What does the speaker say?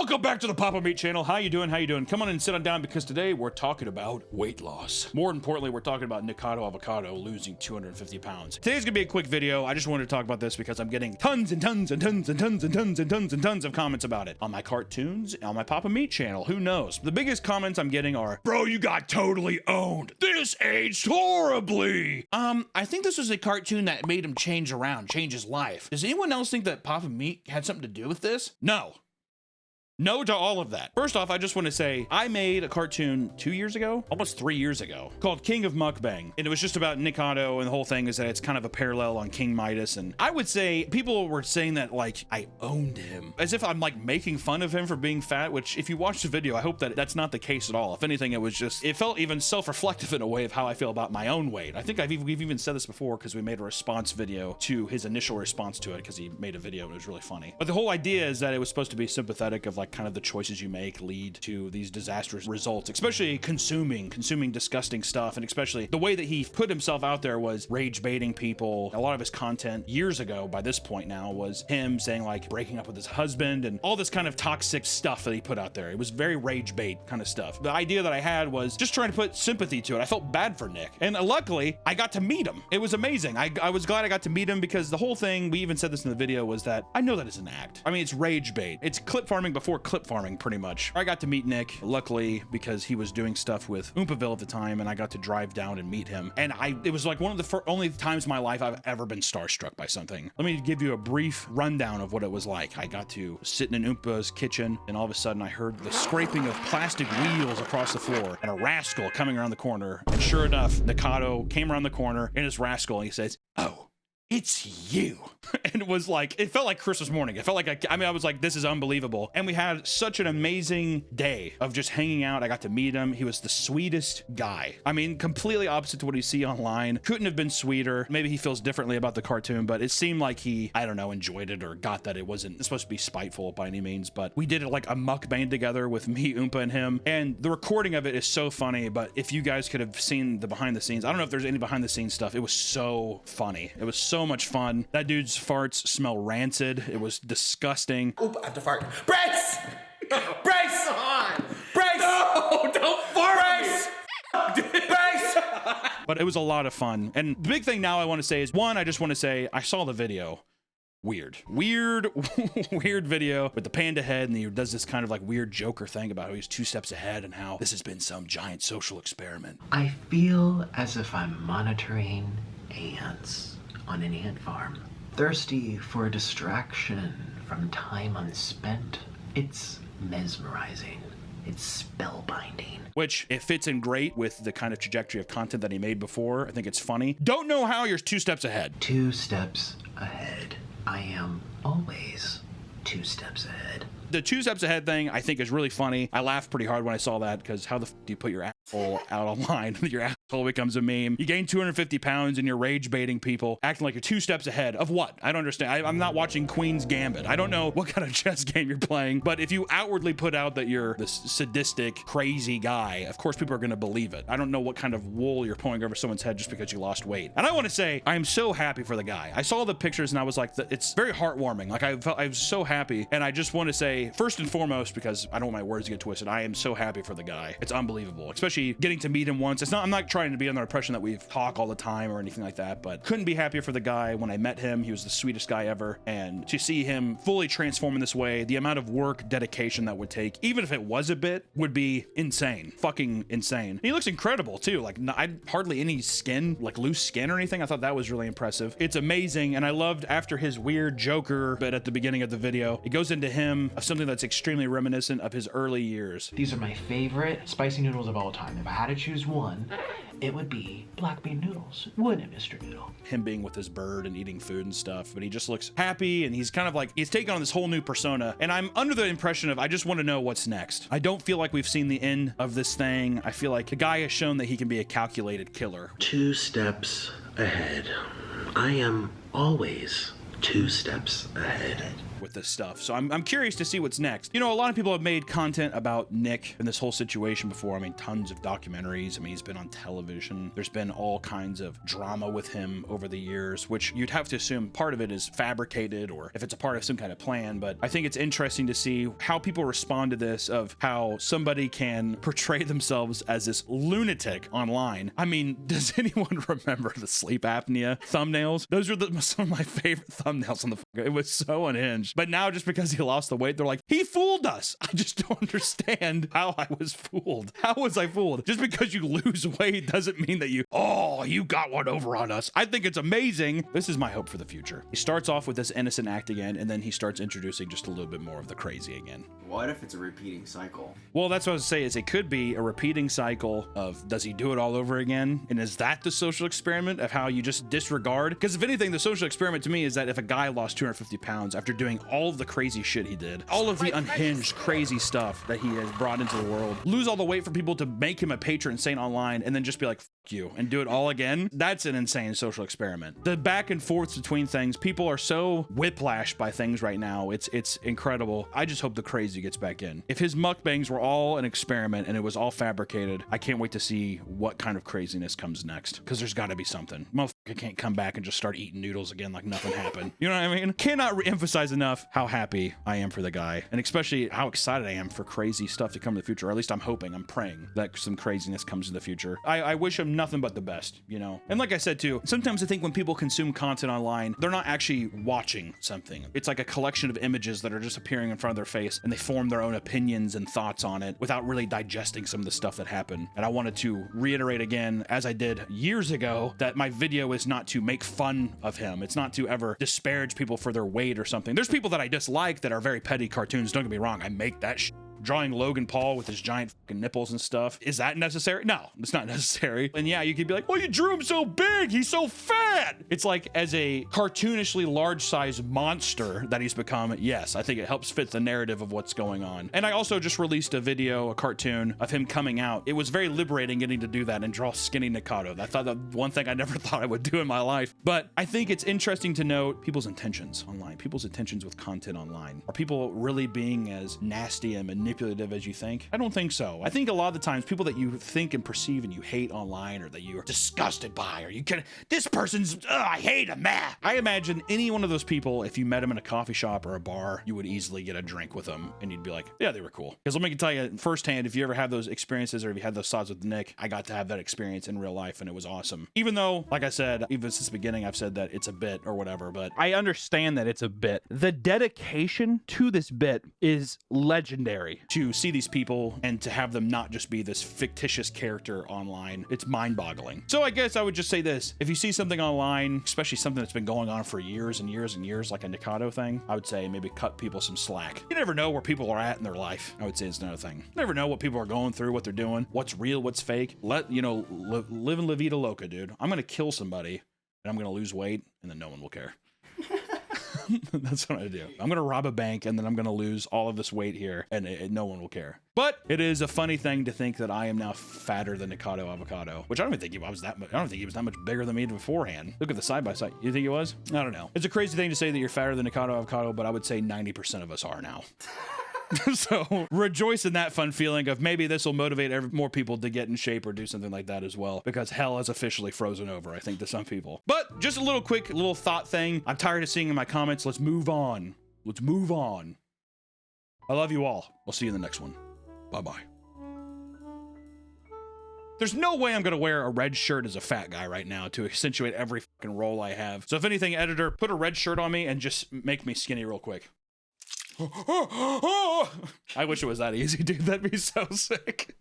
Welcome back to the Papa Meat channel. How you doing? How you doing? Come on and sit on down because today we're talking about weight loss. More importantly, we're talking about Nikocado avocado losing 250 pounds. Today's gonna be a quick video. I just wanted to talk about this because I'm getting tons and tons and tons and tons and tons and tons and tons of comments about it on my cartoons, on my Papa Meat channel. Who knows? The biggest comments I'm getting are, bro, you got totally owned. This aged horribly. I think this was a cartoon that made him change his life. Does anyone else think that Papa Meat had something to do with this? No. No to all of that. First off, I just want to say I made a cartoon 2 years ago, almost 3 years ago, called King of Mukbang. And it was just about Nikocado, and the whole thing is that it's kind of a parallel on King Midas. And I would say people were saying that like I owned him, as if I'm like making fun of him for being fat, which if you watch the video, I hope that that's not the case at all. If anything, it felt even self-reflective in a way of how I feel about my own weight. I think we've even said this before because we made a response video to his initial response to it because he made a video and it was really funny. But the whole idea is that it was supposed to be sympathetic of like kind of the choices you make lead to these disastrous results, especially consuming disgusting stuff. And especially the way that he put himself out there was rage baiting people. A lot of his content years ago, by this point now, was him saying like breaking up with his husband and all this kind of toxic stuff that he put out there. It was very rage bait kind of stuff. The idea that I had was just trying to put sympathy to it. I felt bad for Nick, and luckily I got to meet him. It was amazing. I was glad I got to meet him because the whole thing, we even said this in the video, was that I know that it's an act. I mean, it's rage bait. It's clip farming before clip farming, pretty much. I got to meet Nick, luckily, because he was doing stuff with Oompaville at the time, and I got to drive down and meet him. And it was like one of the only times in my life I've ever been starstruck by something. Let me give you a brief rundown of what it was like. I got to sit in an Oompa's kitchen, and all of a sudden I heard the scraping of plastic wheels across the floor, and a rascal coming around the corner. And sure enough, Nikocado came around the corner, and his rascal, and he says, "Oh, it's you." And it was like, it felt like Christmas morning. It felt like, I was like, this is unbelievable. And we had such an amazing day of just hanging out. I got to meet him. He was the sweetest guy. I mean, completely opposite to what you see online. Couldn't have been sweeter. Maybe he feels differently about the cartoon, but it seemed like he, I don't know, enjoyed it or got that it wasn't supposed to be spiteful by any means. But we did it like a mukbang together with me, Oompa, and him. And the recording of it is so funny. But if you guys could have seen the behind the scenes, I don't know if there's any behind the scenes stuff. It was so funny. It was so much fun. That dude's farts smell rancid. It was disgusting. Oop, I have to fart. Brace! Brace! Come on! Brace! No, don't fart! Brace! Brace! But it was a lot of fun. And the big thing now I want to say is, one, I just want to say I saw the video. Weird video with the panda head, and he does this kind of like weird Joker thing about how he's 2 steps ahead and how this has been some giant social experiment. I feel as if I'm monitoring ants on an ant farm, thirsty for a distraction from time unspent. It's mesmerizing. It's spellbinding. Which, it fits in great with the kind of trajectory of content that he made before. I think it's funny. Don't know how you're 2 steps ahead. 2 steps ahead. I am always 2 steps ahead. The 2 steps ahead thing I think is really funny. I laughed pretty hard when I saw that because how the f do you put your asshole out online? Your asshole becomes a meme. You gain 250 pounds and you're rage baiting people, acting like you're 2 steps ahead of what? I don't understand. I'm not watching Queen's Gambit. I don't know what kind of chess game you're playing, but if you outwardly put out that you're this sadistic, crazy guy, of course people are going to believe it. I don't know what kind of wool you're pulling over someone's head just because you lost weight. And I want to say, I am so happy for the guy. I saw the pictures and I was like, it's very heartwarming. Like I was so happy. And I just want to say, first and foremost, because I don't want my words to get twisted, I am so happy for the guy. It's unbelievable, especially getting to meet him once. I'm not trying to be under the impression that we talk all the time or anything like that, but couldn't be happier for the guy. When I met him, he was the sweetest guy ever. And to see him fully transform in this way, the amount of work, dedication that would take, even if it was a bit, would be insane. Fucking insane. And he looks incredible too. Like hardly any skin, like loose skin or anything. I thought that was really impressive. It's amazing. And I loved after his weird Joker bit at the beginning of the video, it goes into him of something that's extremely reminiscent of his early years. These are my favorite spicy noodles of all time. If I had to choose one, it would be black bean noodles, wouldn't it, Mr. Noodle? Him being with his bird and eating food and stuff, but he just looks happy, and he's kind of like, he's taking on this whole new persona, and I'm under the impression of, I just want to know what's next. I don't feel like we've seen the end of this thing. I feel like the guy has shown that he can be a calculated killer. 2 steps ahead. I am always 2 steps ahead. with this stuff. So I'm curious to see what's next. You know, a lot of people have made content about Nick and this whole situation before. I mean, tons of documentaries. I mean, he's been on television. There's been all kinds of drama with him over the years, which you'd have to assume part of it is fabricated or if it's a part of some kind of plan. But I think it's interesting to see how people respond to this, of how somebody can portray themselves as this lunatic online. I mean, does anyone remember the sleep apnea thumbnails? Those were some of my favorite thumbnails on the it was so unhinged. But now just because he lost the weight, they're like, he fooled us. I just don't understand how I was fooled. How was I fooled? Just because you lose weight doesn't mean that you got one over on us. I think it's amazing. This is my hope for the future. He starts off with this innocent act again, and then he starts introducing just a little bit more of the crazy again. What if it's a repeating cycle? Well, that's what I was saying, is it could be a repeating cycle of, does he do it all over again? And is that the social experiment of how you just disregard? Because if anything, the social experiment to me is that if a guy lost 250 pounds after doing all of the crazy shit he did, all of the unhinged crazy stuff that he has brought into the world, lose all the weight for people to make him a patron saint online, and then just be like, fuck you, and do it all again, that's an insane social experiment. The back and forths between things, people are so whiplashed by things right now, it's incredible. I just hope the crazy gets back in. If his mukbangs were all an experiment and it was all fabricated, I can't wait to see what kind of craziness comes next, because there's got to be something. Motherfucker can't come back and just start eating noodles again like nothing happened. You know what I mean? Cannot emphasize enough how happy I am for the guy, and especially how excited I am for crazy stuff to come in the future. Or at least I'm hoping, I'm praying that some craziness comes in the future. I wish him nothing but the best, you know? And like I said too, sometimes I think when people consume content online, they're not actually watching something. It's like a collection of images that are just appearing in front of their face, and they form their own opinions and thoughts on it without really digesting some of the stuff that happened. And I wanted to reiterate again, as I did years ago, that my video is not to make fun of him. It's not to ever disparage people for their weight or something. There's people that I dislike that are very petty cartoons. Don't get me wrong. I make that shit. Drawing Logan Paul with his giant fucking nipples and stuff. Is that necessary? No, it's not necessary. And yeah, you could be like, well, you drew him so big, he's so fat. It's like, as a cartoonishly large-sized monster that he's become, yes, I think it helps fit the narrative of what's going on. And I also just released a video, a cartoon of him coming out. It was very liberating getting to do that and draw skinny Nikocado. I thought that one thing I never thought I would do in my life. But I think it's interesting to note people's intentions online, people's intentions with content online. Are people really being as nasty and manipulative as you think? I don't think so. I think a lot of the times people that you think and perceive and you hate online, or that you are disgusted by, or you can, this person's, I hate him, man. I imagine any one of those people, if you met him in a coffee shop or a bar, you would easily get a drink with them and you'd be like, yeah, they were cool. Because let me tell you firsthand, if you ever have those experiences, or if you had those thoughts with Nick, I got to have that experience in real life and it was awesome. Even though, like I said, even since the beginning, I've said that it's a bit or whatever, but I understand that it's a bit. The dedication to this bit is legendary. To see these people and to have them not just be this fictitious character online, it's mind-boggling. So I guess I would just say this: if you see something online, especially something that's been going on for years and years and years, like a Nikocado thing, I would say maybe cut people some slack. You never know where people are at in their life. I would say it's another thing. You never know what people are going through, what they're doing, what's real, what's fake. Live in La Vida Loca, dude. I'm gonna kill somebody and I'm gonna lose weight and then no one will care. That's what I do. I'm gonna rob a bank and then I'm gonna lose all of this weight here and no one will care. But it is a funny thing to think that I am now fatter than Nikocado Avocado, which I don't even think he was that much. I don't think he was that much bigger than me beforehand. Look at the side by side. You think he was? I don't know. It's a crazy thing to say that you're fatter than Nikocado Avocado, but I would say 90% of us are now. So rejoice in that fun feeling of maybe this will motivate more people to get in shape or do something like that as well, because hell has officially frozen over, I think, to some people. But just a little quick little thought thing. I'm tired of seeing in my comments, let's move on. Let's move on. I love you all. We'll see you in the next one. Bye-bye. There's no way I'm gonna wear a red shirt as a fat guy right now to accentuate every fucking role I have. So if anything, editor, put a red shirt on me and just make me skinny real quick. I wish it was that easy, dude. That'd be so sick.